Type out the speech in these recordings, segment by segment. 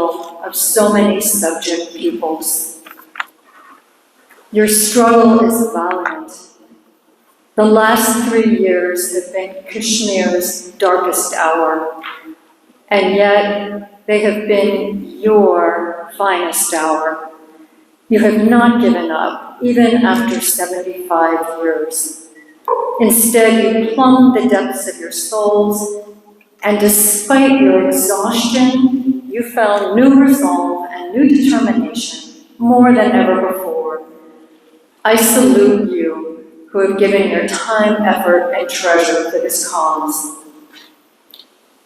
capital of so many subject peoples. Your struggle is valiant. The last 3 years have been Kashmir's darkest hour, and yet they have been your finest hour. You have not given up, even after 75 years. Instead, you plumbed the depths of your souls, and despite your exhaustion, you found new resolve and new determination more than ever before. I salute you, who have given your time, effort, and treasure for this cause.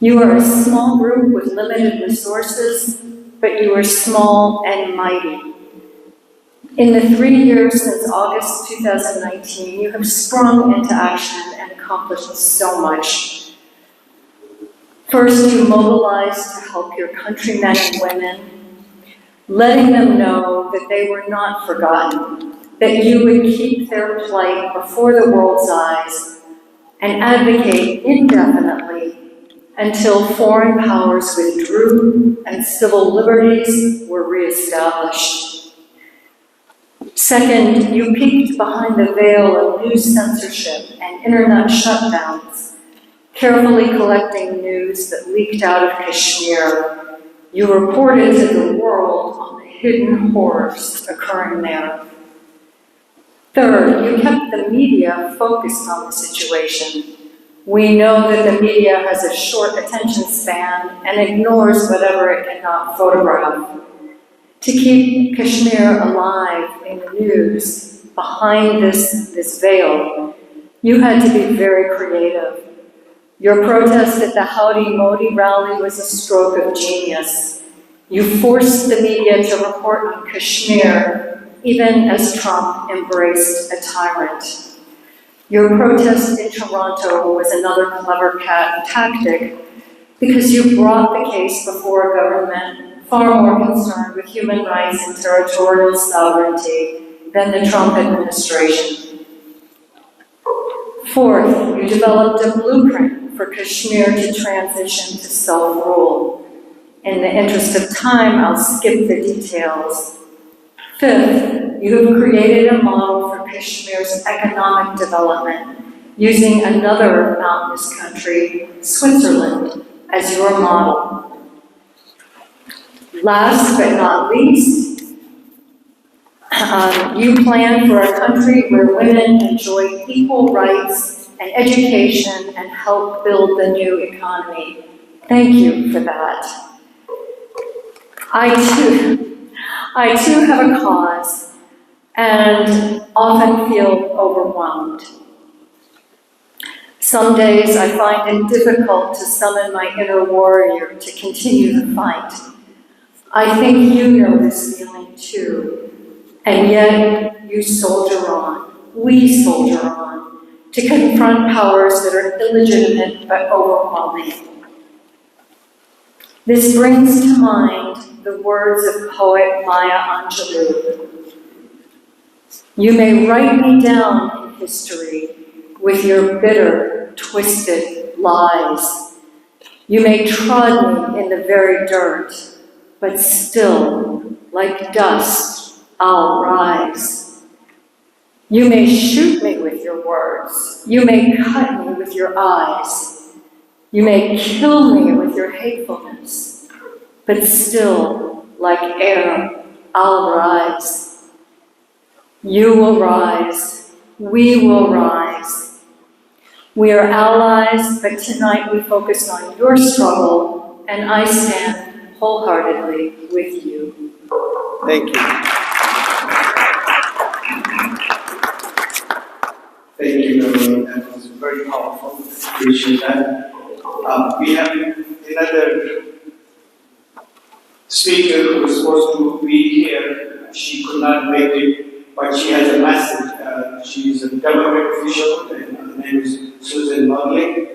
You are a small group with limited resources, but you are small and mighty. In the 3 years since August 2019, you have sprung into action and accomplished so much. First, you mobilized to help your countrymen and women, letting them know that they were not forgotten, that you would keep their plight before the world's eyes and advocate indefinitely until foreign powers withdrew and civil liberties were reestablished. Second, you peeked behind the veil of news censorship and internet shutdowns, carefully collecting news that leaked out of Kashmir. You reported to the world on the hidden horrors occurring there. Third, you kept the media focused on the situation. We know that the media has a short attention span and ignores whatever it cannot photograph. To keep Kashmir alive in the news, behind this veil, you had to be very creative. Your protest at the Howdy Modi rally was a stroke of genius. You forced the media to report on Kashmir, even as Trump embraced a tyrant. Your protest in Toronto was another clever tactic because you brought the case before a government far more concerned with human rights and territorial sovereignty than the Trump administration. Fourth, you developed a blueprint for Kashmir to transition to self-rule. In the interest of time, I'll skip the details. Fifth, you have created a model for Kashmir's economic development using another mountainous country, Switzerland, as your model. Last but not least, you plan for a country where women enjoy equal rights and education and help build the new economy. Thank you for that. I too have a cause and often feel overwhelmed. Some days I find it difficult to summon my inner warrior to continue the fight. I think you know this feeling too, and yet you soldier on, we soldier on, to confront powers that are illegitimate but overwhelming. This brings to mind the words of poet Maya Angelou. You may write me down in history with your bitter, twisted lies. You may trod me in the very dirt, but still, like dust, I'll rise. You may shoot me with your words. You may cut me with your eyes. You may kill me with your hatefulness. But still, like air, I'll rise. You will rise. We will rise. We are allies, but tonight we focus on your struggle, and I stand wholeheartedly with you. Thank you. Thank you, Beverly. That was very powerful. Appreciate that. We have another speaker who was supposed to be here. She could not make it, but she has a message. She is a government official, and her name is Susan Mugley.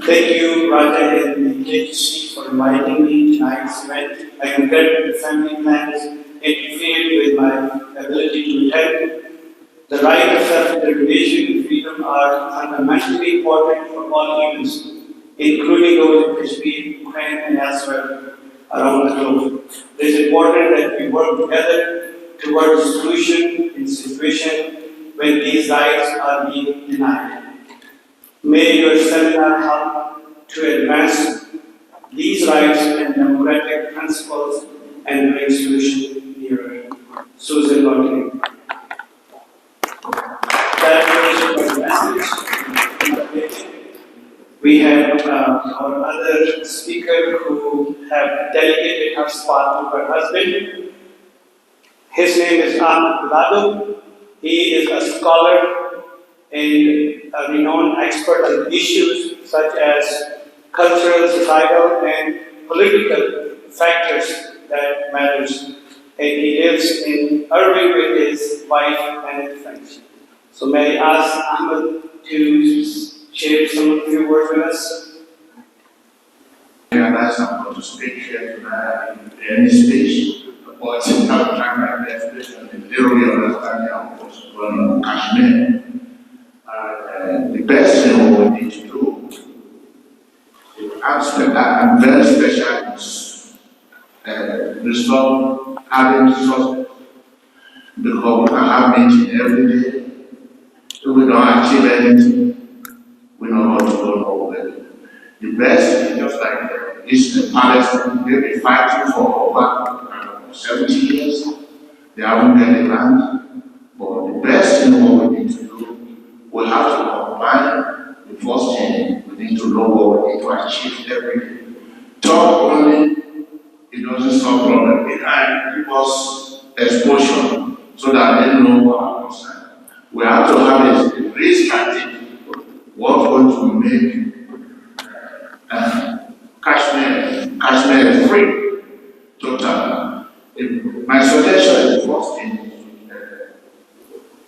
Thank you, Raja and the kGC, for inviting me to tonight's event. I regret the family plans interfered with my ability to attend. The right of self-determination and freedom are fundamentally important for all humans, including those in Kashmir, Ukraine, and elsewhere. around the globe. It is important that we work together towards solution in situation when these rights are being denied. May your seminar help to advance these rights and democratic principles and bring solution nearer. Susan Martin. That was my message. We have our other speaker who have dedicated her spot to her husband. His name is Ahmed Bilado. He is a scholar and a renowned expert on issues such as cultural, societal, and political factors that matters. And he lives in Irving with his wife and his friends. So may I ask Ahmed to share some few words with us? I realize I'm going to speak here tonight in any speech, but I'm trying my best to literally understand what's going on in Kashmir. The best thing we need to do is I'm very special in restore having resources because we can have meeting every day. So we don't achieve anything. We know how to go nowhere. The best is just like Israel, Palestine, they've been fighting for over 70 years. They haven't got the land. But the best thing what we need to do, we have to combine the first thing. We need to know what we need to achieve every day. Talk only, it doesn't solve problem. It can give us exposure so that they know what our concern. We have to have a real strategy. What's going to make Kashmir is free, total. My suggestion is the first thing,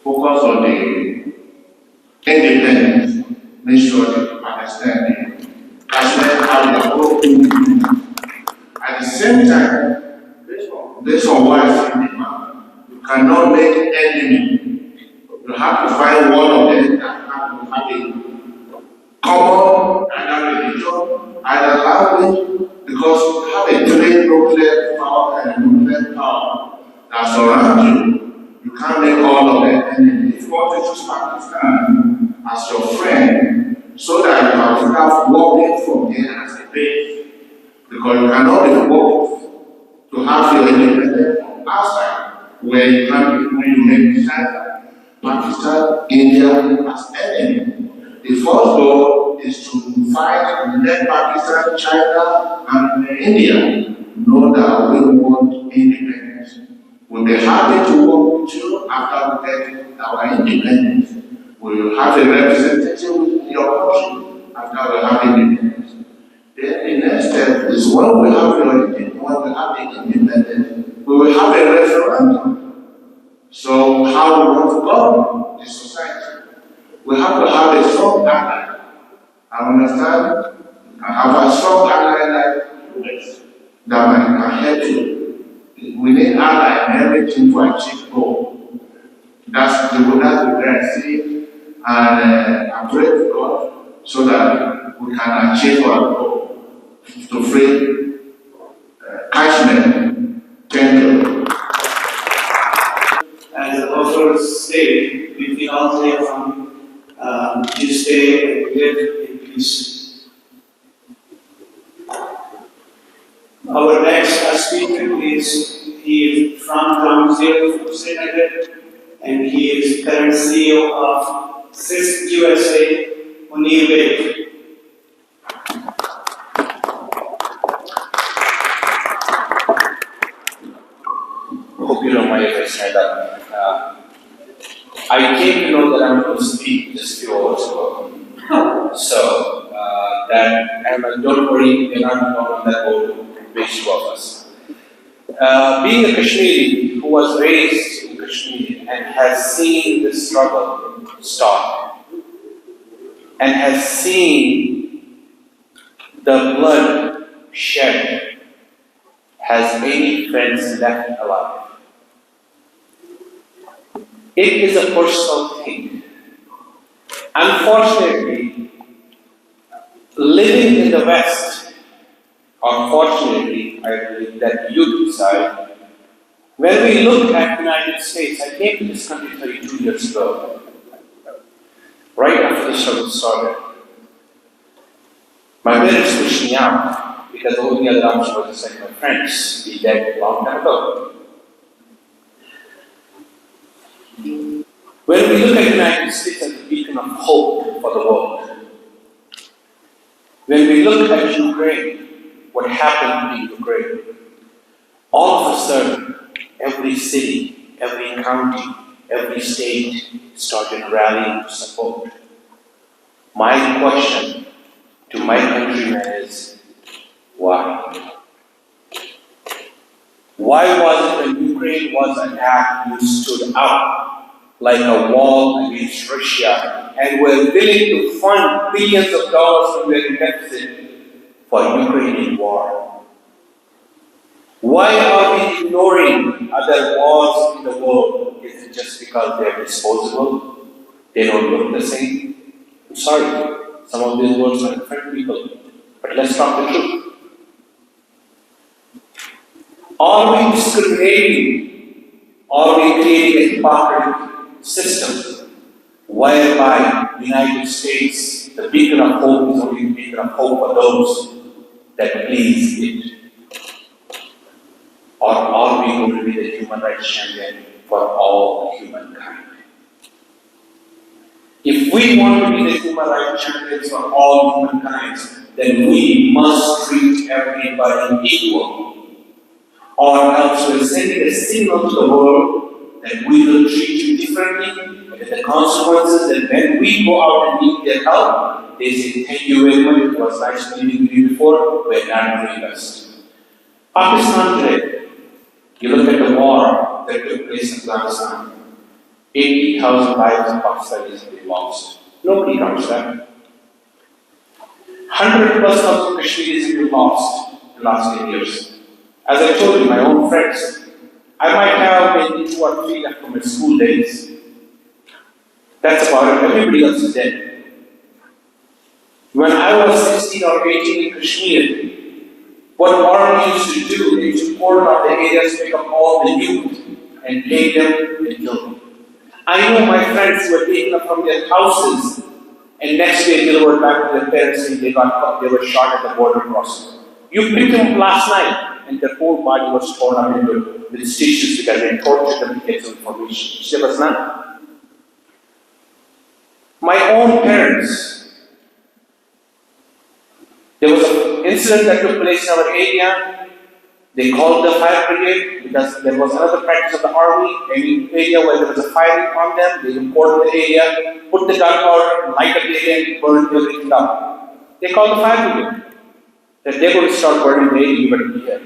focus on the independence, make sure that Palestine, Kashmir have their own independence. At the same time, based on what I see in the map, you cannot make enemy. You have to find one of them that have a common either religion, either language, because you have a great nuclear power and nuclear power that surround you. You can't make all of them enemy. If you want to choose Pakistan as your friend, so that you can start working from there as a base, because you cannot be working to have your independence from outside, where you can when you make decisions. Pakistan, India as enemy. The first goal is to fight, let Pakistan, China, and India know that we want independence. We'll be happy to work with you after we get our independence. We will have a representative in your country after we have independence. Then the next step is when we have the independence, we will have a referendum. So how we want to govern the society? We have to have a strong ally. I understand. I have a strong ally like US that can help you. We need ally in everything to achieve goal. That's the way I see it. And I pray to God so that we can achieve our goal to free Kashmir. Thank you. As the author said, we can all say to stay and live in peace. Our next speaker he is from Museum from Srinagar, and he is current CEO of CISC USA, Munir. Hope you don't mind if I stand up. I came to know that I'm going to speak just a few hours ago. So, don't worry, we're not on that boat, which two of us. Being a Kashmiri who was raised in Kashmir and has seen the struggle start, and has seen the blood shed, has any friends left alive? It is a personal thing. Unfortunately, living in the West Unfortunately, I believe that you decide. When we look at the United States, I came to this country 32 years ago, right after the struggle started. My parents pushed me out because the only other option was to send my friends, be dead a long time ago. When we look at the United States as a beacon of hope for the world, when we look at Ukraine, what happened in Ukraine, all of a sudden, every city, every county, every state started rallying to support. My question to my countrymen is, why? Why was it when Ukraine was attacked, you stood up like a wall against Russia and were willing to fund billions of dollars from their deficit for Ukrainian war? Why are we ignoring other wars in the world? Is it just because they're disposable? They don't look the same? I'm sorry, some of these words might offend people, but let's talk the truth. Are we discriminating? Are we creating a hypocritical system whereby the United States, the beacon of hope, is only the beacon of hope for those that please it? Or are we going to be the human rights champion for all humankind? If we want to be the human rights champions for all humankind, then we must treat everybody equal. Or else we're sending a signal to the world that we will treat you differently, and that the consequences that when we go out and need their help, they say, thank you very much, it was nice meeting with you before, we're not doing this. Pakistan today, you look at the war that took place in Afghanistan, 80,000 lives of Pakistanis have been lost. Nobody counts that. 100 plus thousand Kashmiris have been lost in the last 10 years. As I told you, my own friends, I might have maybe 2 or 3 left from my school days. That's about it. Everybody else is dead. When I was 16 or 18 in Kashmir, what army used to do, they used to cordon off the areas, pick up all the youth, and take them and kill them. I know my friends who were taken up from their houses, and next day they were back to their parents and they were shot at the border crossing. You picked them up last night, and their whole body was torn up into with stitches because they tortured them to get some information. There was none. My own parents, there was an incident that took place in our area. They called the fire brigade because there was another practice of the army. Any area where there was a firing on them, they would cordon the area, put the gunpowder, light up the area, and burn everything down. They called the fire brigade. That they're going to start burning the area, you better be here.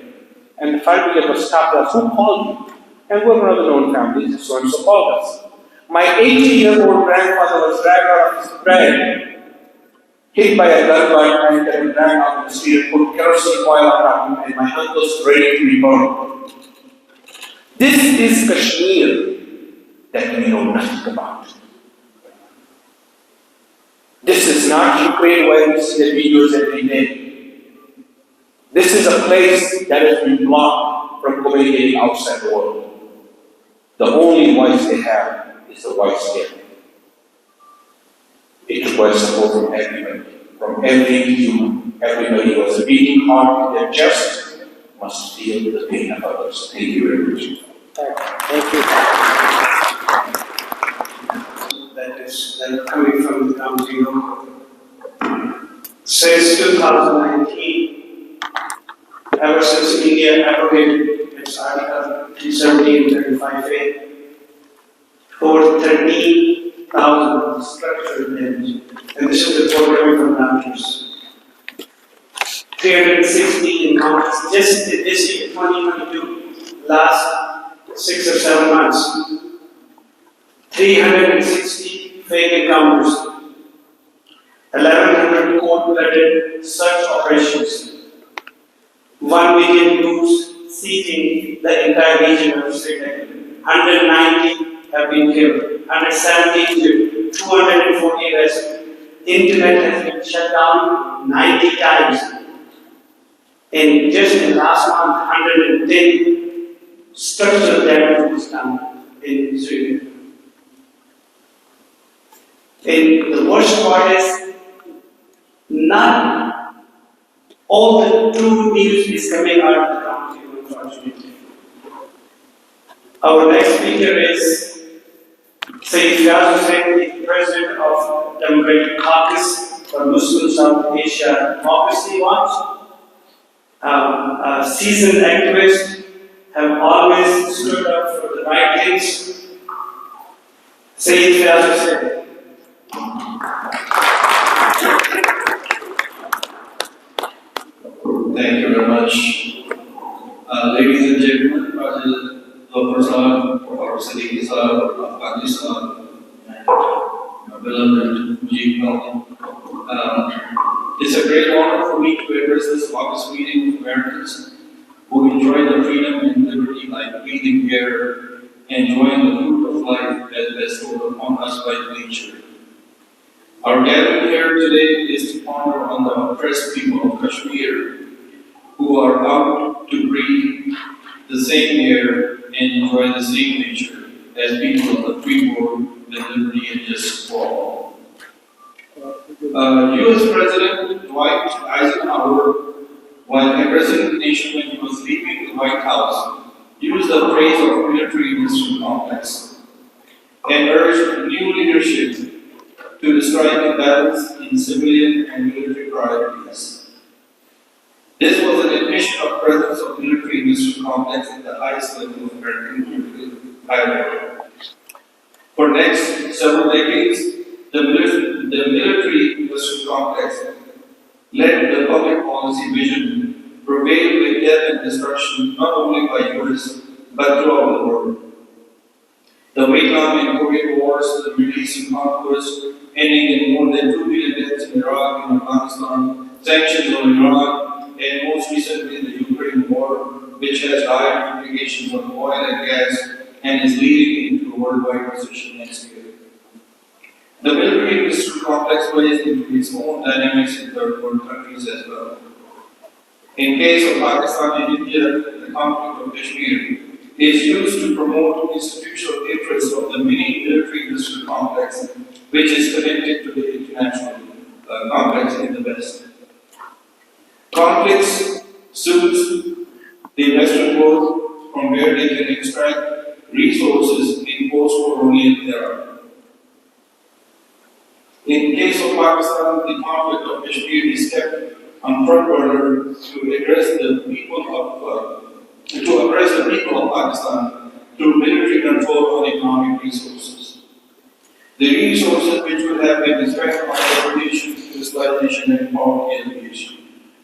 And the fire brigade was stopped us. Who called you? And we're one of the known families, so and so called us. My 80-year-old grandfather was dragged out of his bed, hit by a gun butt, and then dragged out of the street, put kerosene oil on him, and my uncle's ready to be burned. This is Kashmir that we know nothing about. This is not Ukraine where we see the videos every day. This is a place that has been blocked from communicating outside the world. The only voice they have is the voice here. It requires support from everybody, from every human. Everybody who has a beating heart in their chest must feel the pain of others. Thank you very much. Thank you. That is coming from the county of since 2019, ever since India abrogated its Article 370 and 35A, over 13,000 structural damage, and this is the report coming from doctors. 360 encounters just this year, 2022, last 6 or 7 months. 360 fake encounters, 1,100 cold-blooded search operations, 1 million groups seizing the entire region of Srinagar, 190 have been killed, 170 killed, 240 arrested. Internet has been shut down 90 times. And just in the last month, 110 structural damage was done in Sweden. And the worst part is, not all the true news is coming out of the country, unfortunately. Our next speaker is Syed Husain, the President of Democratic Caucus for Muslim South Asia Democracy Watch. A seasoned activist, have always stood up for the right things. Syed Husain. Thank you very much. Ladies and gentlemen, Aftab Siddiqi, Aftab and my beloved Mujeeb Kazi. It's a great honor for me to address this August meeting of Americans who enjoy the freedom and liberty like breathing air, enjoying the fruit of life as bestowed upon us by nature. Our gathering here today is to ponder on the oppressed people of Kashmir who are out to breathe the same air and enjoy the same nature as people of the free world with liberty and justice for all. U.S. President Dwight Eisenhower, while addressing the nation when he was leaving the White House, used the phrase of military-industrial complex and urged new leadership to strike a balance in civilian and military priorities. This was an admission of presence of military-industrial complex at the highest level of American political hierarchy. For next several decades, the military-industrial complex led the public policy vision, prevailed with death and destruction not only by US but throughout the world. The Vietnam and Korean Wars, the Middle Eastern conquest, ending in more than 2 million deaths in Iraq and Afghanistan, sanctions on Iran, and most recently the Ukraine war, which has dire implications on oil and gas and is leading into a worldwide recession next year. The military-industrial complex plays into its own dynamics in third world countries as well. In case of Pakistan and India, the conflict of Kashmir is used to promote institutional interests of the mini military-industrial complex, which is connected to the international complex in the West. Conflicts suits the Western world from where they can extract resources in post-colonial era. In case of Pakistan, the conflict of Kashmir is kept on front burner to address the people of Pakistan through military control on economic resources. The resources which would have been spent on education, industrialization, and poverty alleviation.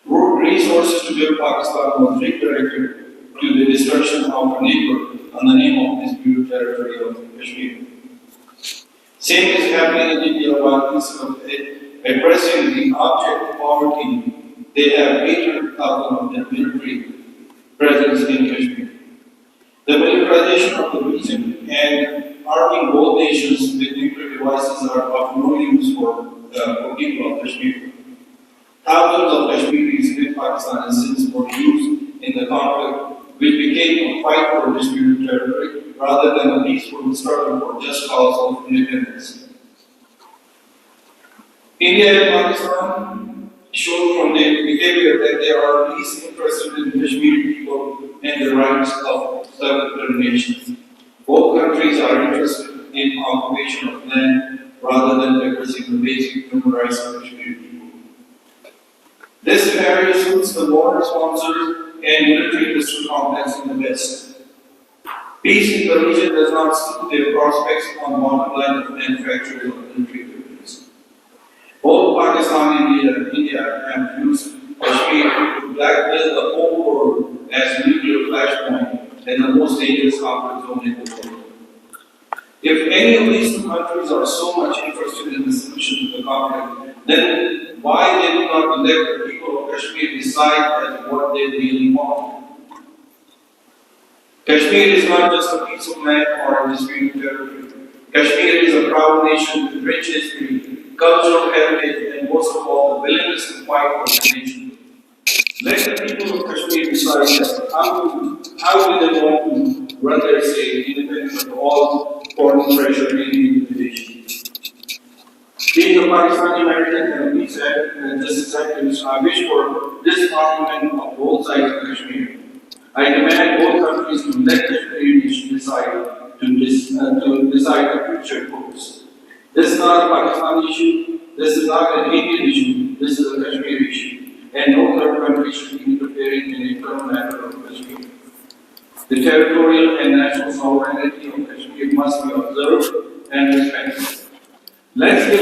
Resources to build Pakistan was redirected to the destruction of a neighbor on the name of disputed territory of Kashmir. Same is happening in India, while instead of addressing the object of poverty, they have hatred of the military presence in Kashmir. The militarization of the region and arming both nations with nuclear devices are of no use for people of Kashmir. Thousands of Kashmiris with Pakistan and since were used in the conflict, which became a fight for disputed territory rather than a peaceful struggle for just cause of independence. India and Pakistan showed from their behavior that they are least interested in Kashmiri people and the rights of self-determination. Both countries are interested in occupation of land rather than addressing the basic human rights of Kashmiri people. This scenario suits the war sponsors and military-industrial complex in the West. Peace in the region does not suit their prospects on bottom line of manufacturing of military equipment. Both Pakistan and India have used Kashmir to blackmail the whole world as nuclear flashpoint and the most dangerous conflict zone in the world. If any of these two countries are so much interested in the solution to the conflict, then why they do not let the people of Kashmir decide as what they really want? Kashmir is not just a piece of land or a disputed territory. Kashmir is a proud nation with rich history, cultural heritage, and most of all, the willingness to fight for the nation. Let the people of Kashmir decide how do they want to run their state independent of all foreign pressure and intimidation. Being a Pakistani American, and we said, and this is activists, I wish for disarmament of both sides of Kashmir. I demand both countries to let Kashmiris decide to decide the future course. This is not a Pakistani issue. This is not an Indian issue. This is a Kashmir issue, and no third country should be interfering in the internal matter of Kashmir. The territorial and national sovereignty of Kashmir must be observed and respected. Let's give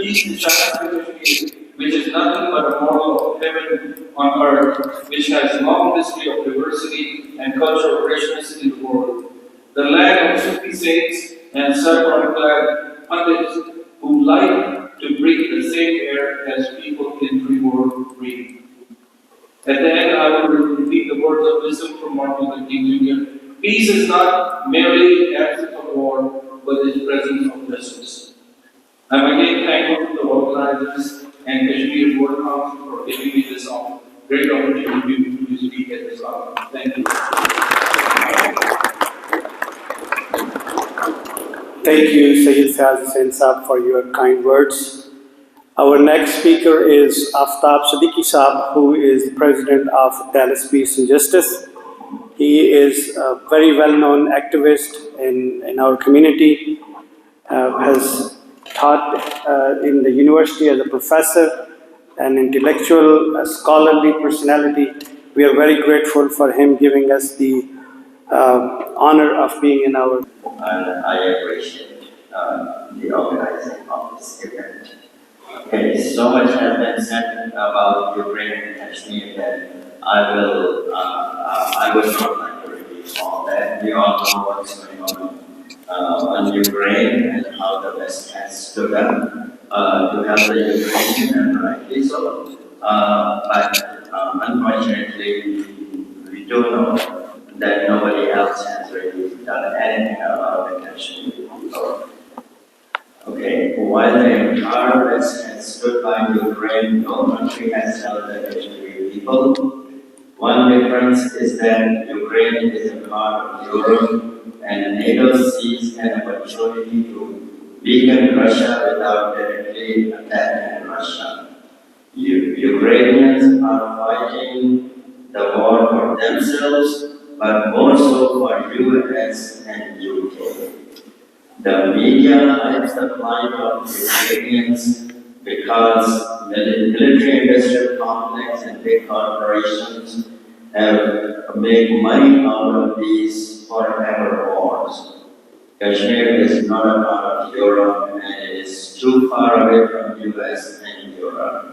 peace to China and Kashmir, which is nothing but a model of heaven on earth, which has a long history of diversity and cultural richness in the world. The land of Sufi saints and saffron-clad pundits who like to breathe the same air as people in free world breathe. At the end, I will repeat the words of wisdom from Martin Luther King Jr. Peace is not merely absence of war, but the presence of justice. I'm again thankful to the organizers and Kashmir World Council for giving me this great opportunity to speak at this hour. Thank you. Thank you, Syed Husain Saab, for your kind words. Our next speaker is Aftab Siddiqi Saab, who is the president of Dallas Peace and Justice. He is a very well-known activist in our community, has taught in the university as a professor, an intellectual, a scholarly personality. We are very grateful for him giving us the honor of being in our... I appreciate the organizing of this event. Okay, so much has been said about Ukraine and Kashmir that I would not like to repeat all that. We all know what's going on Ukraine and how the West has stood up to help the Ukrainians, and rightly so. But unfortunately, we do know that nobody else has really done anything about the Kashmir people. Okay, while the entire West has stood by Ukraine, no country has helped the Kashmiri people. One difference is that Ukraine is a part of Europe, and NATO sees an opportunity to weaken Russia without directly attacking Russia. Ukrainians are fighting the war for themselves, but more so for US and UK. The media hides the plight of Ukrainians because the military-industrial complex and big corporations have made money out of these forever wars. Kashmir is not a part of Europe, and it is too far away from US and Europe.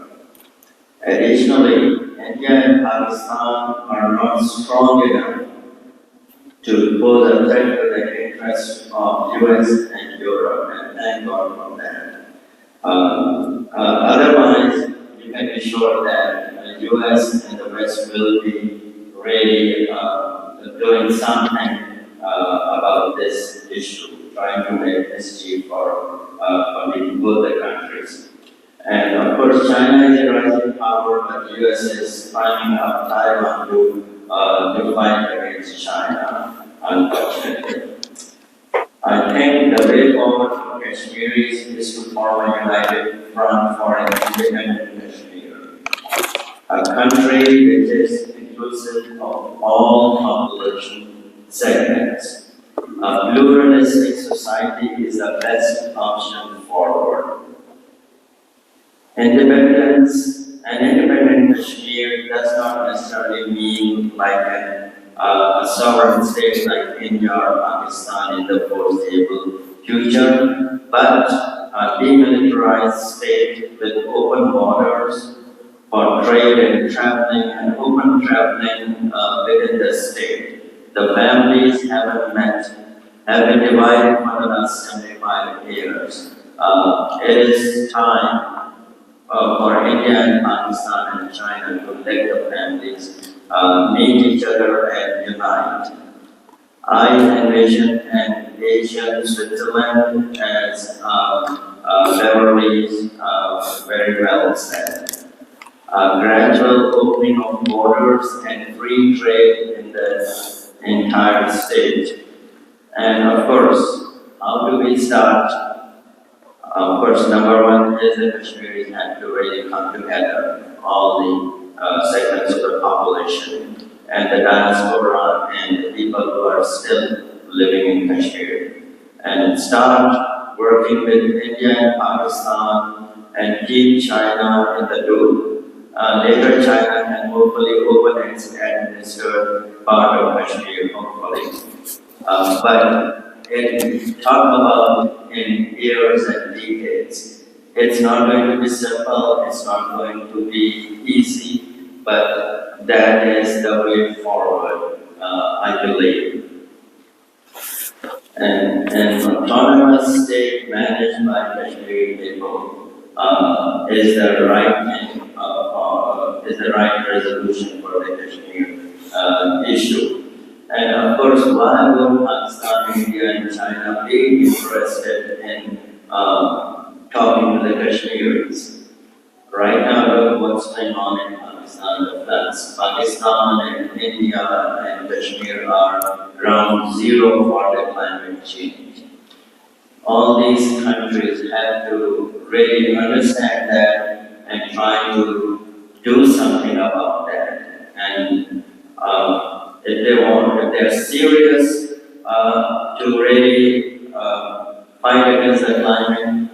Additionally, India and Pakistan are not strong enough to pose a threat to the interests of US and Europe, and thank God for that. Otherwise, you can be sure that the US and the West will be really doing something about this issue, trying to make mischief for both the countries. And of course, China is a rising power, but the US is climbing up Taiwan to fight against China, unfortunately. I think the way forward for Kashmiris is to form a united front for an independent Kashmir, a country which is inclusive of all population segments. A pluralistic society is the best option forward. An independent Kashmir does not necessarily mean like a sovereign state like India or Pakistan in the foreseeable future, but a demilitarized state with open borders for trade and traveling, and open traveling within the state. The families have been divided for the last 75 years. It is time for India and Pakistan and China to let the families meet each other and unite. I envision an Asian Switzerland, as Beverly very well said. gradual opening of borders and free trade in the entire state. And of course, how do we start? Of course, number one is the Kashmiris have to really come together, all the segments of the population, and the diaspora and the people who are still living in Kashmir, and start working with India and Pakistan and keep China in the loop. Later, China can hopefully open its administered part of Kashmir, hopefully. But talk about in years and decades. It's not going to be simple, it's not going to be easy, but that is the way forward, I believe. And an autonomous state managed by Kashmiri people is the right thing, is the right resolution for the Kashmir issue. And of course, why would Pakistan, India, and China be interested in talking to the Kashmiris? Right now, look what's going on in Pakistan. The floods. Pakistan and India and Kashmir are ground zero for the climate change. All these countries have to really understand that and try to do something about that. And if they want, if they're serious to really fight against the climate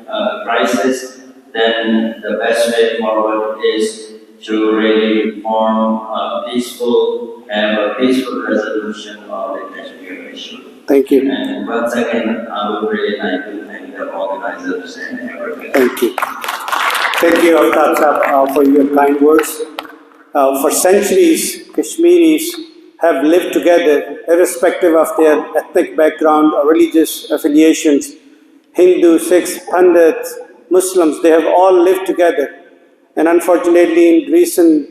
crisis, then the best way forward is to really form a peaceful resolution of the Kashmir issue. Thank you. And once again, I would really like to thank the organizers and everybody. Thank you. Thank you, Aftab, for your kind words. For centuries, Kashmiris have lived together, irrespective of their ethnic background or religious affiliations. Hindu, Sikhs, Pandit, Muslims, they have all lived together. And unfortunately, in recent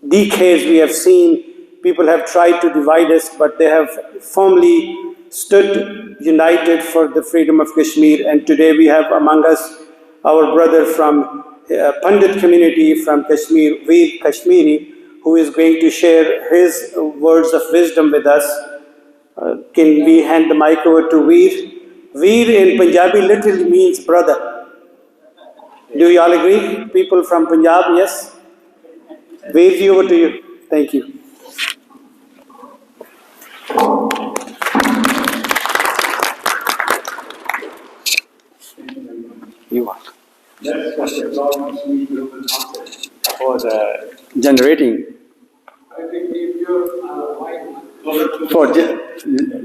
decades, we have seen people have tried to divide us, but they have firmly stood united for the freedom of Kashmir. And today we have among us our brother from Pandit community from Kashmir, Veer Kashmiri, who is going to share his words of wisdom with us. Can we hand the mic over to Veer? Veer in Punjabi literally means brother. Do you all agree? People from Punjab, yes? Veer, over to you. Thank you. You are. That's what the problem is for the generating. I think if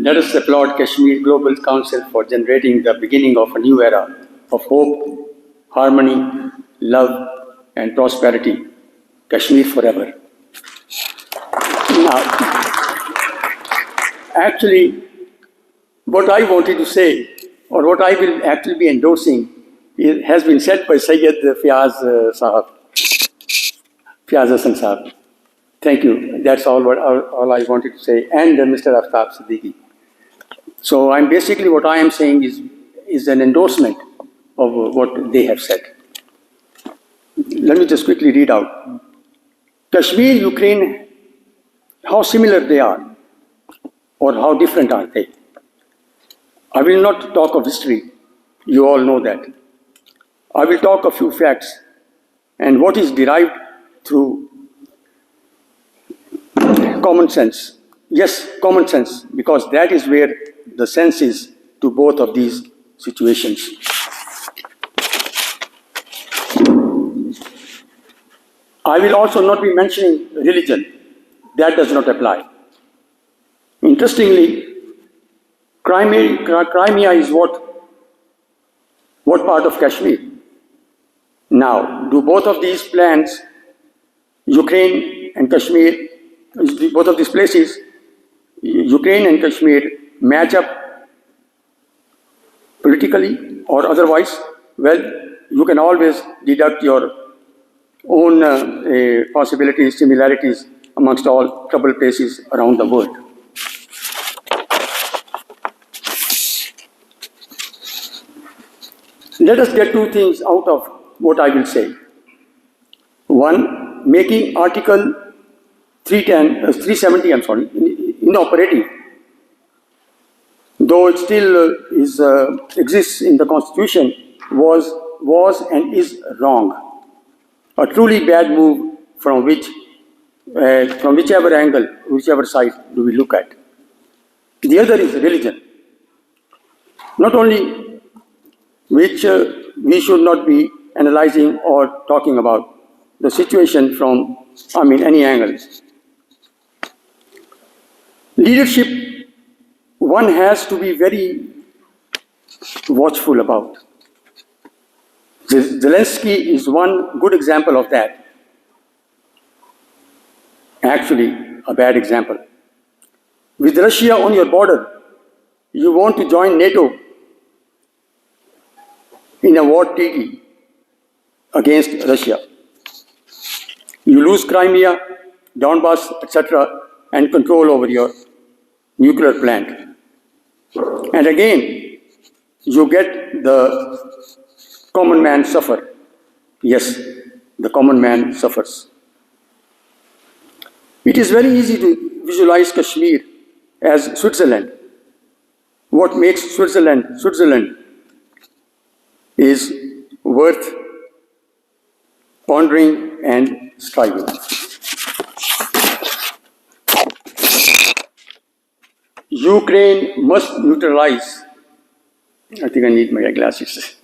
let us applaud Kashmir Global Council for generating the beginning of a new era of hope, harmony, love, and prosperity. Kashmir forever. Now, actually, what I wanted to say, or what I will actually be endorsing, it has been said by Syed Fiyaz Hasan Sahab. Thank you. That's all I wanted to say. And Mr. Aftab Siddiqi. So what I am saying is an endorsement of what they have said. Let me just quickly read out. Kashmir, Ukraine, how similar they are, or how different are they? I will not talk of history. You all know that. I will talk a few facts and what is derived through common sense. Yes, common sense, because that is where the sense is to both of these situations. I will also not be mentioning religion. That does not apply. Interestingly, Crimea is what part of Kashmir? Now, do both of these plans, Ukraine and Kashmir, both of these places, Ukraine and Kashmir, match up politically or otherwise? Well, you can always deduct your own possibilities, similarities amongst all troubled places around the world. Let us get two things out of what I will say. One, making Article 370, inoperative, though it still exists in the Constitution, was and is wrong. A truly bad move from whichever angle, whichever side do we look at. The other is religion. Not only which we should not be analyzing or talking about the situation from, any angle. Leadership, one has to be very watchful about. Zelensky is one good example of that. Actually, a bad example. With Russia on your border, you want to join NATO in a war treaty against Russia. You lose Crimea, Donbass, etc., and control over your nuclear plant. And again, you get the common man suffer. Yes, the common man suffers. It is very easy to visualize Kashmir as Switzerland. What makes Switzerland Switzerland is worth pondering and striving. Ukraine must neutralize. I think I need my glasses.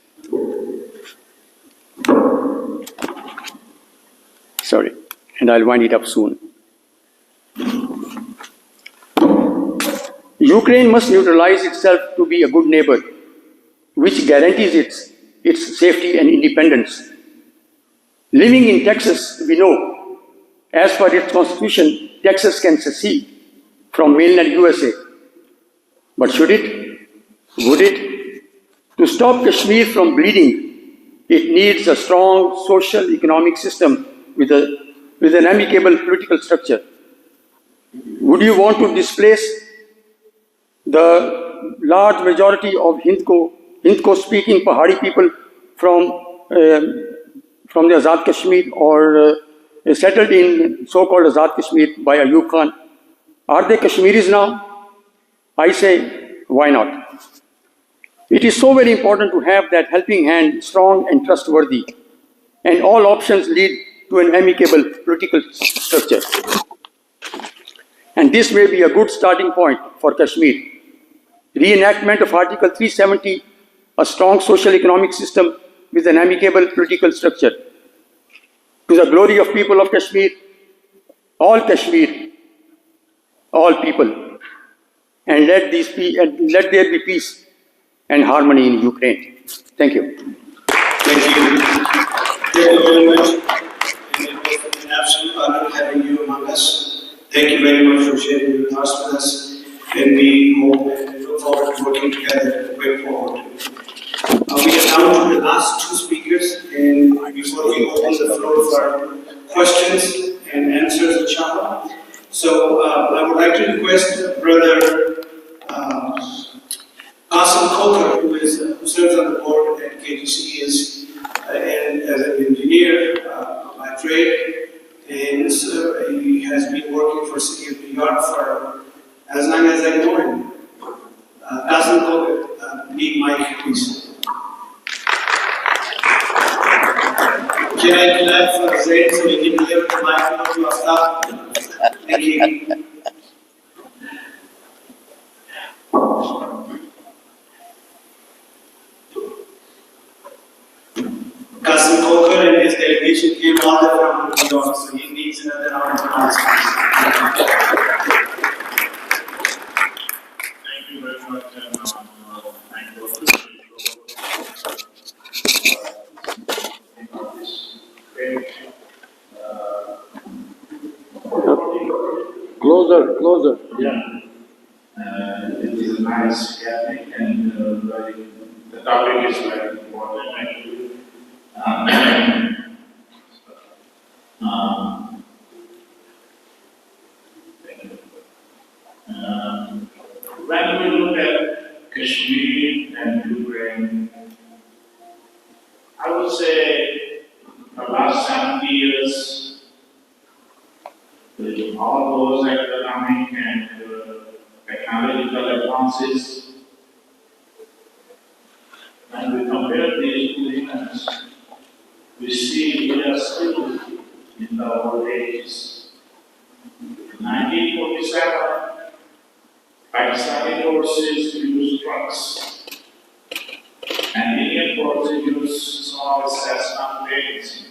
Sorry, and I'll wind it up soon. Ukraine must neutralize itself to be a good neighbor, which guarantees its safety and independence. Living in Texas, we know, as per its constitution, Texas can secede from mainland USA. But should it? Would it? To stop Kashmir from bleeding, it needs a strong social economic system with an amicable political structure. Would you want to displace the large majority of Hindko-speaking Pahari people from the Azad Kashmir or settled in so-called Azad Kashmir by Ayub Khan? Are they Kashmiris now? I say, why not? It is so very important to have that helping hand strong and trustworthy, and all options lead to an amicable political structure. And this may be a good starting point for Kashmir. Reenactment of Article 370, a strong social economic system with an amicable political structure. To the glory of people of Kashmir, all people, and let there be peace and harmony in Ukraine. Thank you. Thank you. Thank you very much. And it was an absolute honor having you among us. Thank you very much for sharing your thoughts with us. And we hope and look forward to working together going forward. We are down to the last two speakers, and before we open the floor for questions and answers, inshallah. So I would like to request Brother Qasim Khokhar, who serves on the board at kGC, and as an engineer by trade, and he has been working for City of New York for as long as I know him. Qasim Khokhar, need mic, please. Can I clap for Zaid so we can deliver the microphone to Aftab? Thank you. Qasim Khokhar and his delegation came all the way from New York, so he needs another round of applause. Thank you very much, thank you. Closer. Yeah. It is a nice gathering and the topic is very important. Thank you. When we look at Kashmir and Ukraine, I would say the last 70 years economic and technological advances. When we compare these two events, we see we are still in the old ages. 1947, Pakistani forces used trucks, and Indian forces used small Cessna planes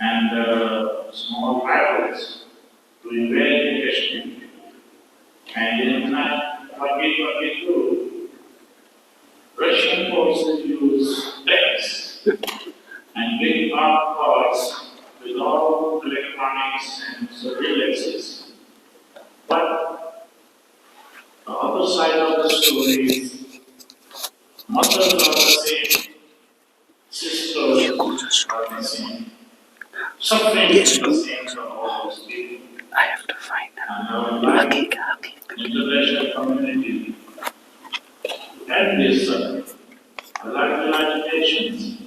and small rifles to invade Kashmir. And in 1922, Russian forces used tanks and big armed cars with all electronics and surveillances. But the other side of the story is mothers are the same, sisters are the same, suffering is the same for all these people. I have to find And our life, international community, and this elected agitations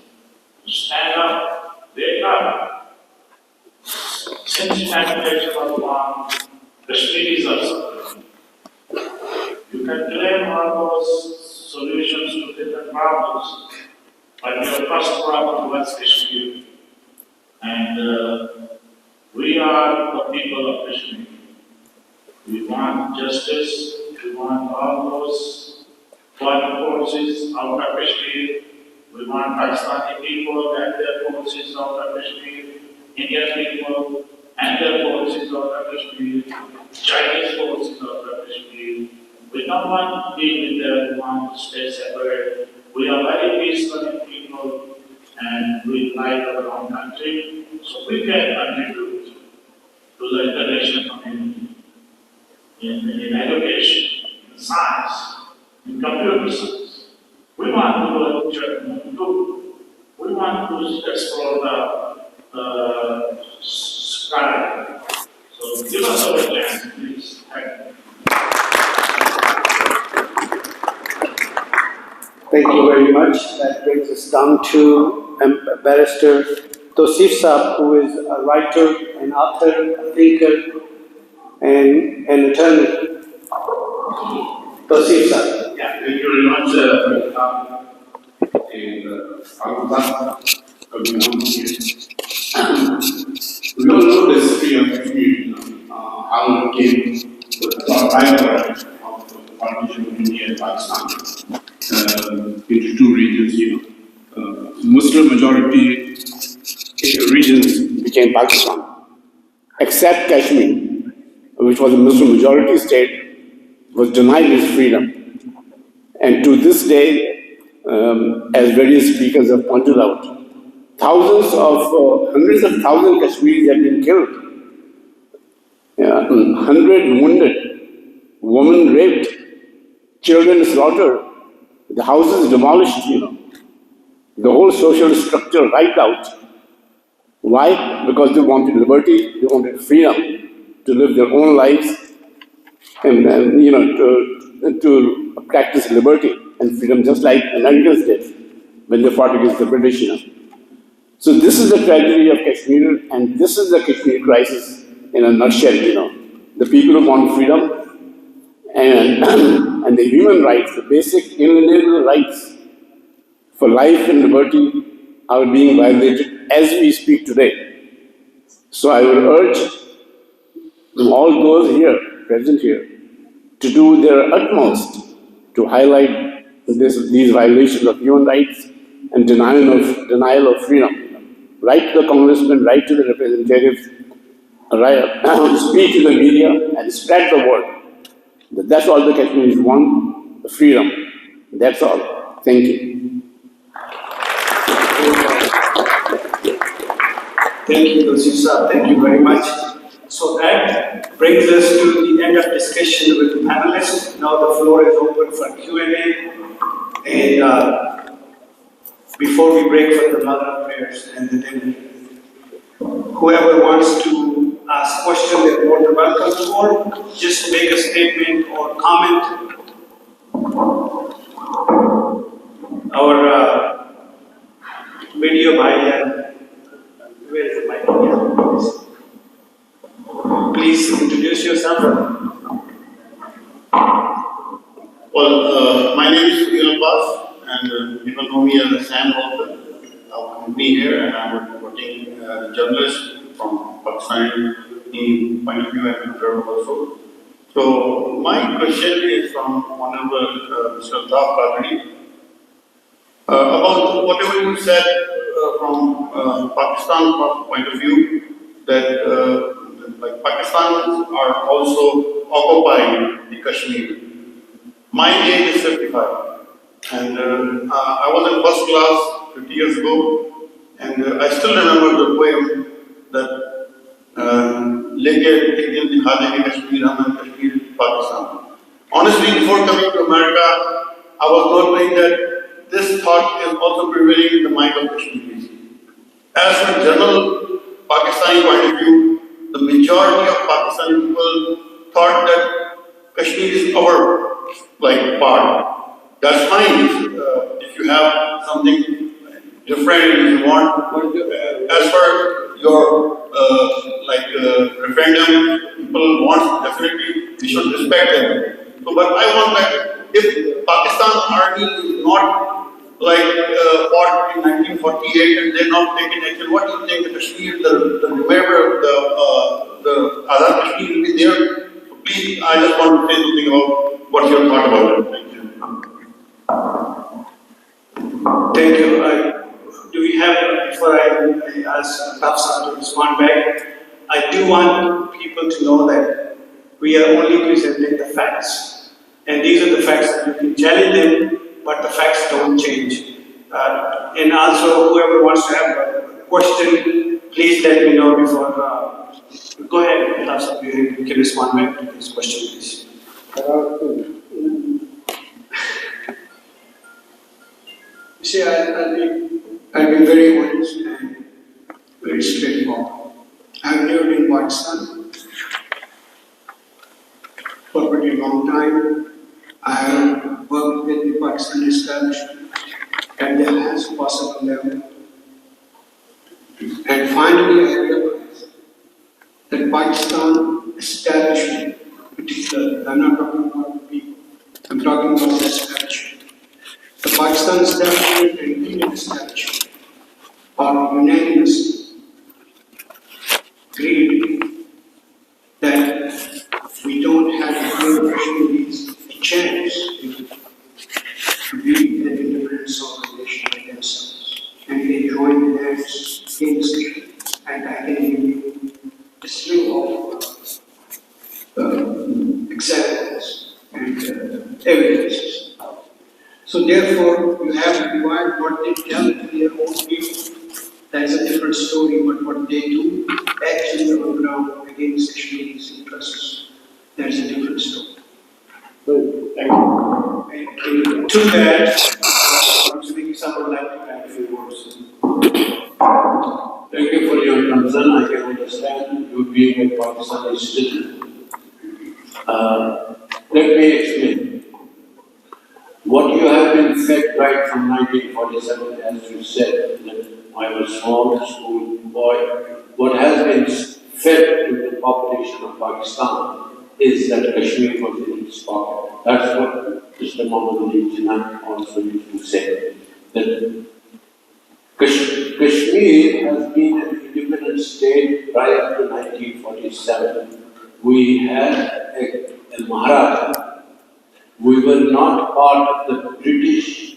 to stand up, wake up. Since agitation was born, Kashmiris are suffering. You can claim all those solutions to different problems, but your first problem was Kashmir. And we are the people of Kashmir. We want justice, we want all those foreign forces out of Kashmir. We want Pakistani people and their forces out of Kashmir, Indian people and their forces out of Kashmir, Chinese forces out of Kashmir. We don't want to be with them, we want to stay separate. We are very peaceful people and we like our own country, so we can contribute to the international community in education, in science, in computer science. We want to do. We want to explore the sky. So give us our chance, please. Thank you very much. That brings us down to Barrister Tosif Saab, who is a writer, an author, a thinker, and an attorney. Tosif Saab. Yeah, thank you very much for the time. We all know the history of Kashmir, how it came with the rivalry of the partition of India and Pakistan into two regions, Muslim majority regions became Pakistan, except Kashmir, which was a Muslim majority state, was denied its freedom. And to this day, as various speakers have pointed out, hundreds of thousands of Kashmiris have been killed, 100 wounded, women raped, children slaughtered, the houses demolished, the whole social structure wiped out. Why? Because they wanted liberty, they wanted freedom to live their own lives, and to practice liberty and freedom, just like Americans did when they fought against the British. So this is the tragedy of Kashmir, and this is the Kashmir crisis in a nutshell. The people who want freedom and the human rights, the basic inalienable rights for life and liberty are being violated as we speak today. So I will urge all those here, present here, to do their utmost to highlight these violations of human rights and denial of freedom. Write to the congressmen, write to the representatives, speak to the media, and spread the word. That's all the Kashmiris want, the freedom. That's all. Thank you. Thank you, Tosif. Thank you very much. So that brings us to the end of discussion with the panelists. Now the floor is open for Q&A. And before we break for the Mother prayers and the dinner, whoever wants to ask questions, they're more than welcome to, or just make a statement or comment. Our video by, where is the mic? Please introduce yourself. Well, my name is Abbas, and people know me as Sam Walker. Our company here, and I'm working as a journalist from Pakistani point of view and Europe also. So my question is from Honorable Mr. Altaf Qadri about whatever you said from Pakistan point of view, that like Pakistan are also occupying the Kashmir. My age is 55, and I was in first class 50 years ago, and I still remember the poem that "Leke ek din dikha denge Kashmir, hum Kashmir, Pakistan." Honestly, before coming to America, I was not knowing that this thought is also prevailing in the mind of Kashmiris. As for general Pakistani point of view, the majority of Pakistani people thought that Kashmir is our part. That's fine if you have something different, if you want. As for your referendum, people want, definitely we should respect them. So, but I want that if Pakistan army is not fought in 1948 and they're not taking action, what do you think the Kashmir, the remainder of the Azad Kashmir will be there? So please, I just want to say something about what's your thought about it. Thank you. Thank you. Do we have, before I ask Tafsa to respond back, I do want people to know that we are only presenting the facts. And these are the facts that you can challenge them, but the facts don't change. And also, whoever wants to have a question, please let me know before. Go ahead, Tafsa, you can respond back to this question, please. See, I'll be very honest and very straightforward. I've lived in Pakistan for a pretty long time. I have worked with the Pakistani establishment at the highest possible level. And finally, I realized that Pakistan establishment, particularly, I'm not talking about the people, I'm talking about the establishment. The Pakistan establishment and Indian establishment are unanimous agreed that we don't have to give Kashmiris a chance to be an independent organization by themselves. And they joined hands against it. And I can give you a slew of examples and evidences. So therefore, you have to divide what they tell to their own people. That's a different story, but what they do actually on the ground against Kashmiri's interests, that's a different story. Thank you. And to that, I'm speaking someone like to add a few words. Thank you for your concern. I can understand you being a Pakistani citizen. Let me explain. What you have been fed right from 1947, as you said, that I was small school boy, what has been fed to the population of Pakistan is that Kashmir was in its pocket. That's what Mr. Muhammad Ali Jinnah also used to say. That Kashmir has been an independent state prior to 1947. We had a Maharaja. We were not part of the British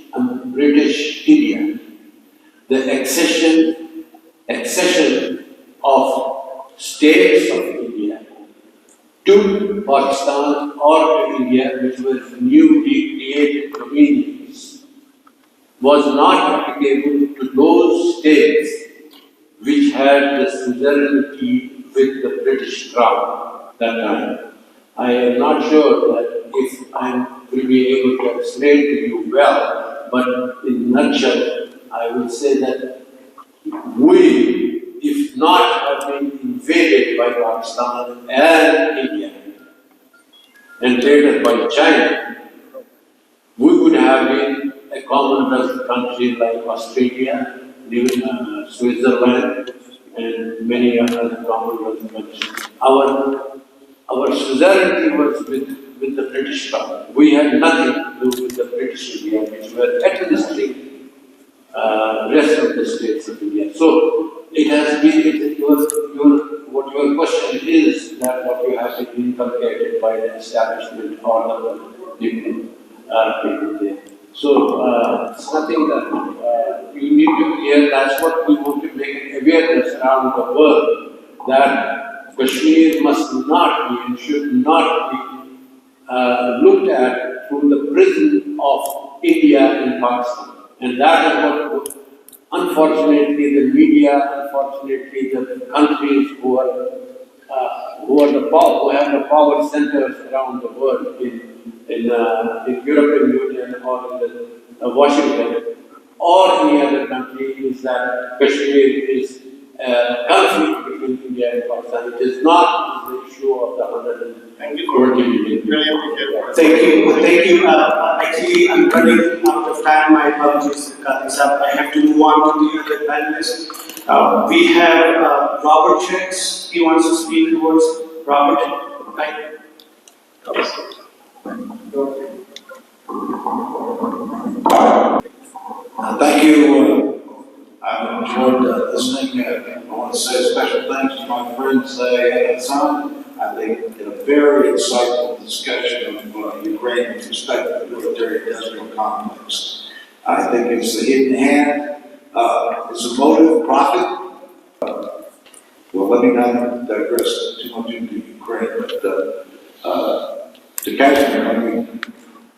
India. The accession of states of India to Pakistan or to India, which were newly created dominions, was not applicable to those states which had the suzerainty with the British Crown that time. I am not sure that if I will be able to explain to you well, but in a nutshell, I will say that we, if not have been invaded by Pakistan and India, and later by China, we would have been a Commonwealth country like Australia, even Switzerland, and many other Commonwealth countries. our suzerainty was with the British power. We had nothing to do with the British India, which were administering rest of the states of India. So it has been, what your question is, that what you have been inculcated by the establishment or the people there. So it's nothing that you need to hear. That's what we want to make awareness around the world, that Kashmir must not be and should not be looked at through the prism of India and Pakistan. And that is what, unfortunately, the media, unfortunately, the countries who have the power centers around the world in European Union or in Washington or any other country, is that Kashmir is a conflict between India and Pakistan. It is not the issue of the 120 million. Thank you. Actually, I'm running out of time. My apologies, Kazi Sahab. I have to move on to the other panelists. We have Robert Chicks. He wants to speak towards Robert. Okay. Thank you. I've enjoyed listening. I want to say a special thanks to my friend Syed Husain. I think in a very insightful discussion of Ukraine with respect to the military-industrial complex. I think it's a hidden hand. It's a motive, profit. Well, let me not digress too much into Ukraine, but to Kashmir, I mean,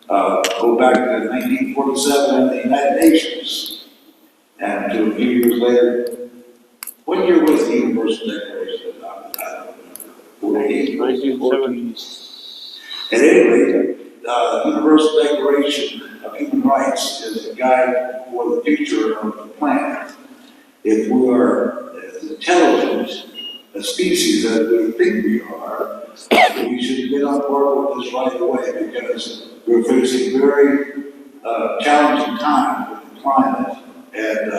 go back to 1947 and the United Nations, and to a few years later, what year was the Universal Declaration adopted? I don't remember. 1970s. At any rate, the Universal Declaration of Human Rights is a guide for the future of the planet. If we are as intelligent a species as we think we are, we should get on board with this right away, because we're facing very challenging times with the climate, and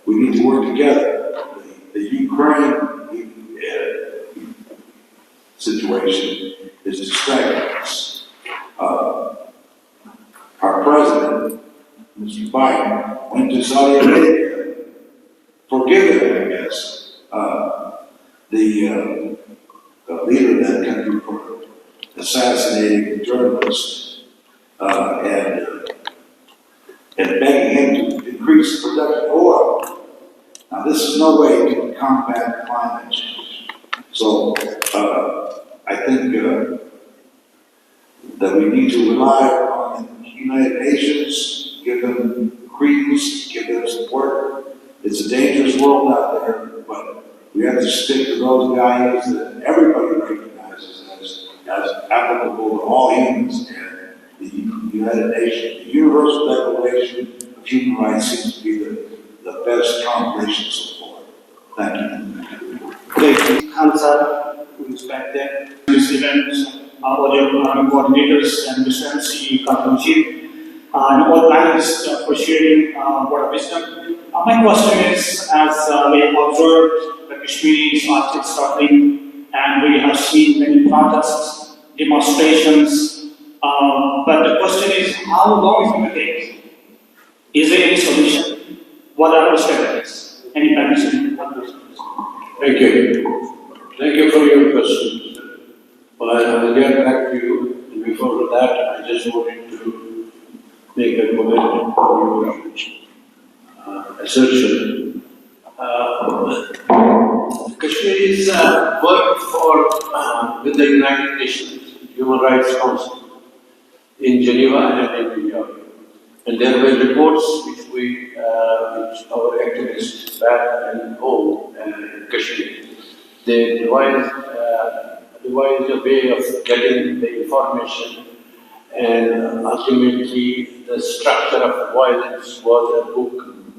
we need to work together. The Ukraine situation is distracting us. Our president, Mr. Biden, went to Saudi Arabia, forgiven, I guess, the leader of that country for assassinating a journalist and begging him to increase the production of oil. Now, this is no way to combat climate change. So, I think that we need to rely on the United Nations, give them credence, give them support. It's a dangerous world out there, but we have to stick to those values that everybody recognizes as applicable to all humans. And the United Nations, the Universal Declaration of Human Rights seems to be the best combination so far. Thank you. Thank you, Hamza, who is back there. This event, all your coordinators and Mr. MC, Mujeeb, and all panelists for sharing word of wisdom. My question is, as we have observed the Kashmiris are still struggling, and we have seen many protests, demonstrations, but the question is, how long is it going to take? Is there any solution? What are the strategies? Any permission? Thank you. Thank you for your questions. But I will get back to you. And before that, I just wanted to make a comment on your assertion. Kashmiris work with the United Nations Human Rights Council in Geneva and in New York. And there were reports which our activists back and home in Kashmir, they devised a way of getting the information, and ultimately the structure of violence was a book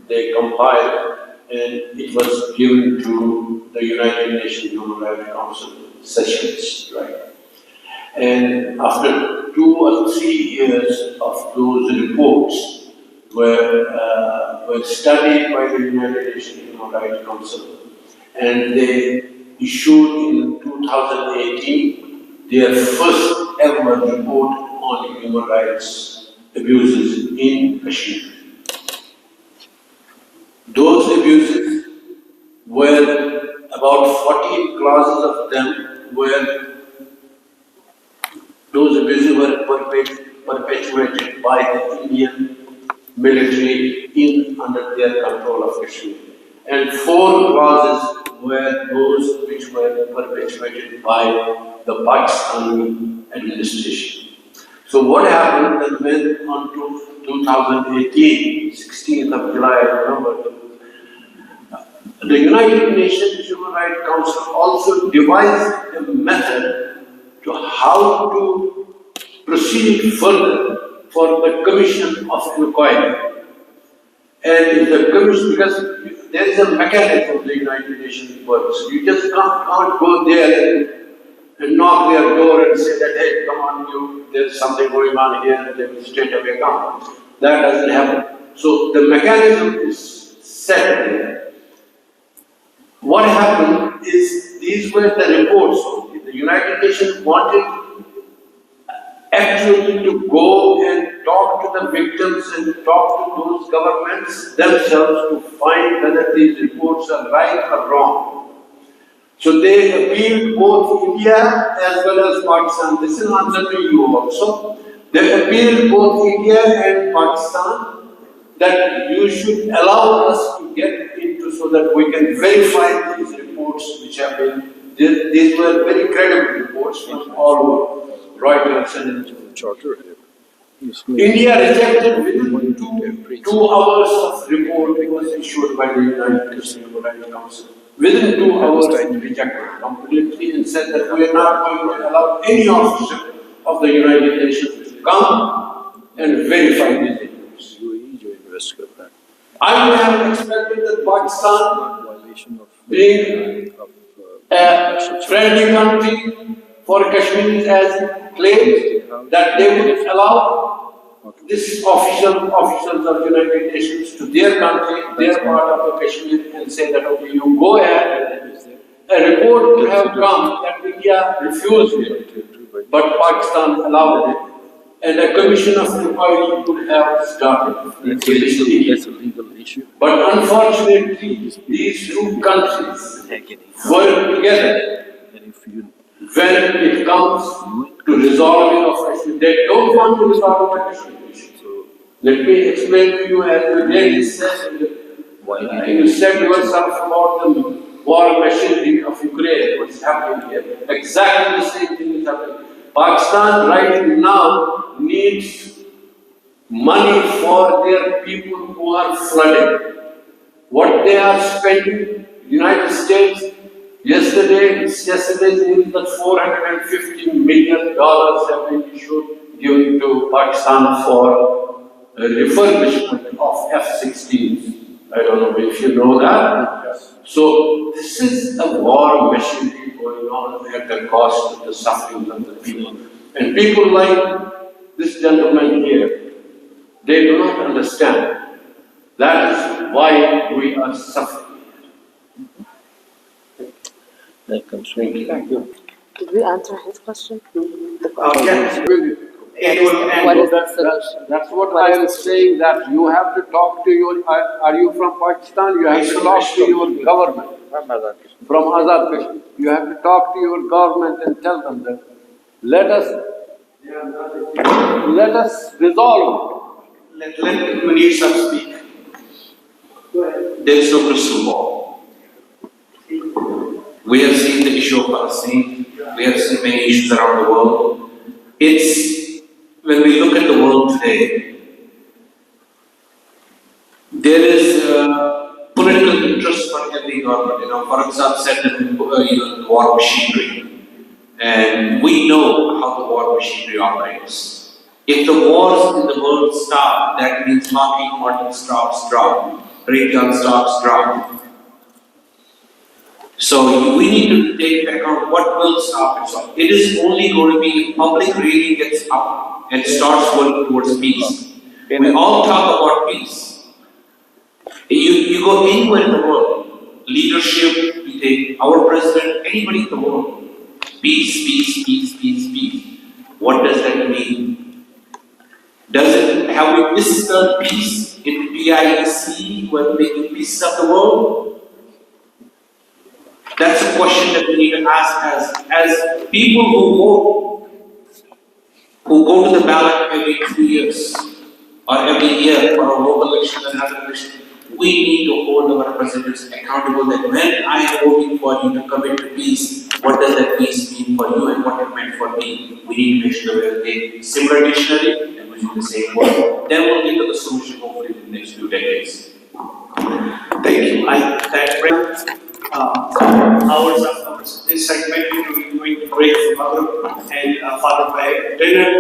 they compiled, and it was given to the United Nations Human Rights Council sessions, right? And after 2 or 3 years of those reports were studied by the United Nations Human Rights Council, and they issued in 2018 their first ever report on human rights abuses in Kashmir. Those abuses were about 14 clauses of them were those abuses were perpetuated by the Indian military under their control of Kashmir. And 4 clauses were those which were perpetuated by the Pakistani administration. So what happened that when on 2018, 16th of July, I remember, the United Nations Human Rights Council also devised a method to how to proceed further for the commission of inquiry. And the commission, because there is a mechanism the United Nations works. You just can't go there and knock their door and say that, hey, come on, there's something going on here, and they will straight away come. That doesn't happen. So the mechanism is set there. What happened is these were the reports. The United Nations wanted actually to go and talk to the victims and talk to those governments themselves to find whether these reports are right or wrong. So they appealed both India as well as Pakistan. This is answer to you also. They appealed both India and Pakistan that you should allow us to get into so that we can verify these reports which have been, these were very credible reports from all over. Reuters and charter. India rejected within 2 hours of report was issued by the United Nations Human Rights Council. Within 2 hours, it rejected completely and said that we are not going to allow any officer of the United Nations to come and verify these reports. I would have expected that Pakistan, being a friendly country for Kashmir, as claimed that they would allow this officials of United Nations to their country, their part of the Kashmir, and say that okay, you go ahead. A report would have come that India refused it, but Pakistan allowed it, and a commission of inquiry could have started. That's a legal issue. But unfortunately, these 2 countries work together. When it comes to resolving of Kashmir, they don't want to resolve the Kashmir issue. Let me explain to you as you really said, you said yourself about the war machinery of Ukraine, what's happening here. Exactly the same thing is happening. Pakistan right now needs money for their people who are flooded. What they are spending, United States, yesterday's news that $450 million have been given to Pakistan for refurbishment of F-16s. I don't know if you know that. So this is a war machinery going on at the cost of the suffering of the people. And people like this gentleman here, they do not understand. That is why we are suffering. That comes from you. Did we answer his question? Yes. What is the solution? That's what I am saying, that you have to talk to your, are you from Pakistan? You have to talk to your government. From Azad Kashmir. You have to talk to your government and tell them that let us resolve. Let Munir speak. There is no crystal ball. We have seen the issue of Palestine. We have seen many issues around the world. When we look at the world today, there is political interest for every government. Farooq said that the war machinery, and we know how the war machinery operates. If the wars in the world stop, that means Lockheed Martin stocks drop, Raytheon stocks drop. So we need to take account what will stop it. So it is only going to be if public really gets up and starts working towards peace. We all talk about peace. You go anywhere in the world, leadership, you take our president, anybody in the world, peace, peace, peace, peace, peace. What does that mean? Have we misspelled peace in PIEC when making peace of the world? That's a question that we need to ask as people who go to the ballot every 2 years or every year for a local election and another election. We need to hold our representatives accountable that when I am voting for you to commit to peace, what does that peace mean for you and what it meant for me? We need to make sure we are taking similar dictionary and using the same word. Then we'll get to the solution hopefully in the next few decades. Thank you. That brings hours of this segment. We're going to break for Farooq and followed by dinner.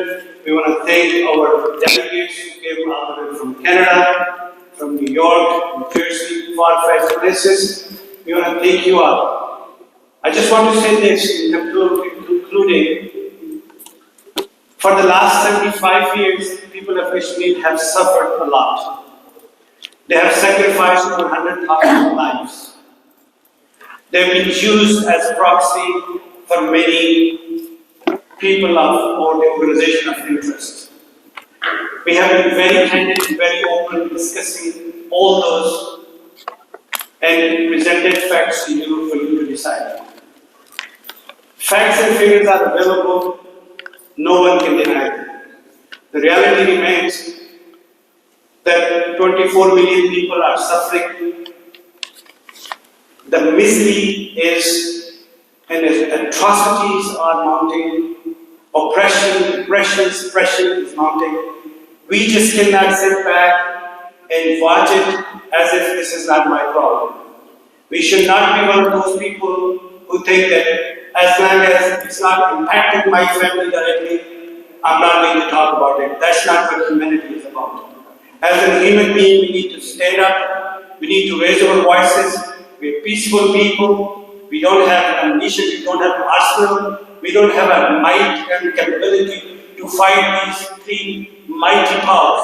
We want to thank our delegates who came all the way from Canada, from New York, New Jersey, far-fetched places. We want to thank you all. I just want to say this in concluding. For the last 75 years, people of Kashmir have suffered a lot. They have sacrificed over 100,000 lives. They've been used as proxy for many people or the organization of interest. We have been very candid, very open, discussing all those and presented facts to you for you to decide. Facts and figures are available, no one can deny them. The reality remains that 24 million people are suffering. The misery is, and atrocities are mounting, oppression is mounting. We just cannot sit back and watch it as if this is not my problem. We should not be one of those people who think that as long as it's not impacting my family directly, I'm not going to talk about it. That's not what humanity is about. As a human being, we need to stand up, we need to raise our voices. We're peaceful people, we don't have ammunition, we don't have arsenal, we don't have a might and capability to fight these three mighty powers.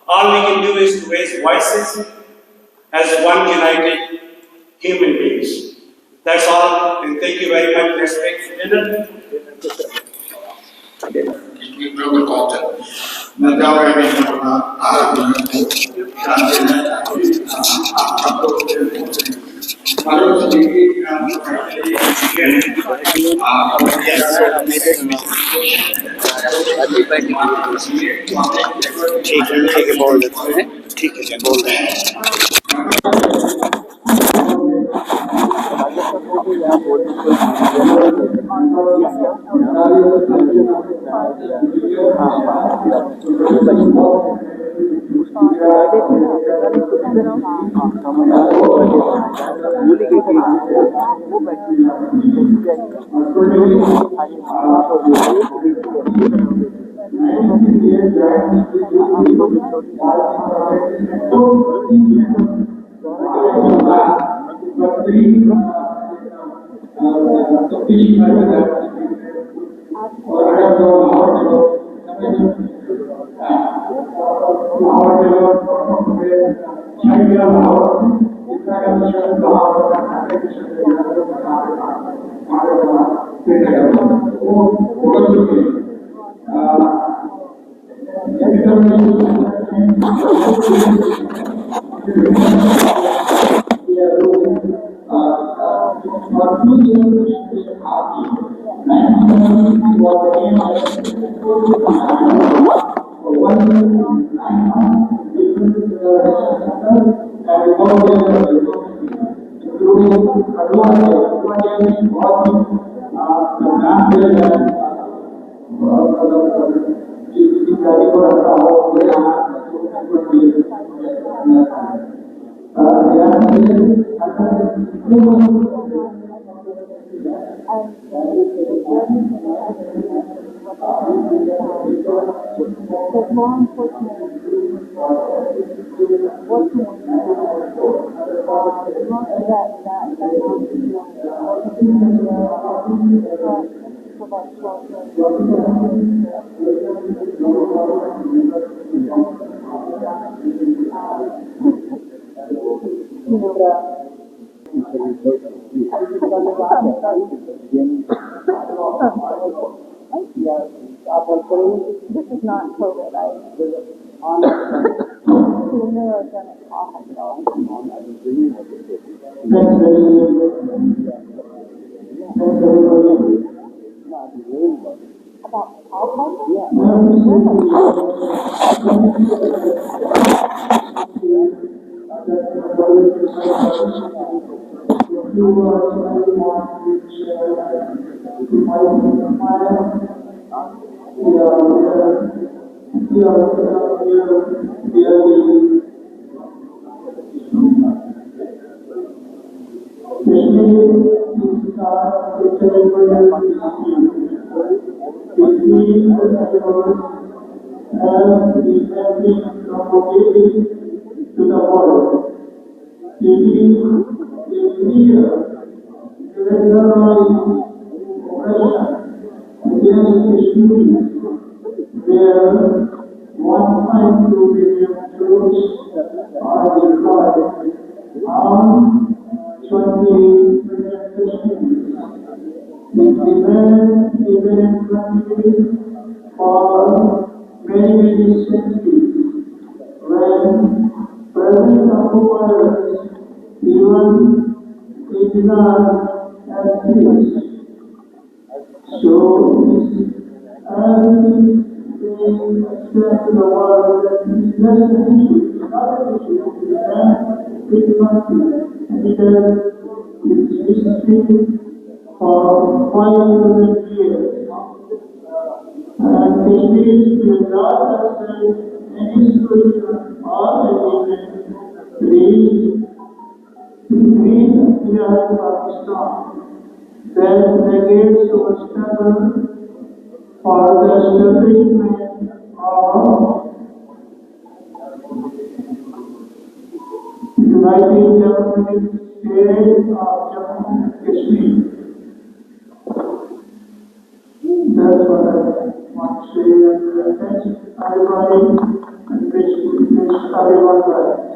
All we can do is to raise voices as one united human beings. That's all, and thank you very much. Let's take for dinner. Farooq Siddiqi This is not COVID, I. Neurogenic hospital. About to the world. It is a clear recognized oppression against Kashmir, where 1.2 billion Jews are deployed on 20 million Kashmiris. It remains a very country for many centuries, when present occupiers even ignored and peace. So this as being expressed to the world that this is just an issue, it's not an issue, it's a big country, and it has its history for 500 years. And Kashmir will not accept any solution or agreement reached between India and Pakistan that negates our struggle for the establishment of United Democratic State of Jammu and Kashmir. That's what I want to say, and thanks everybody, and wish everyone well.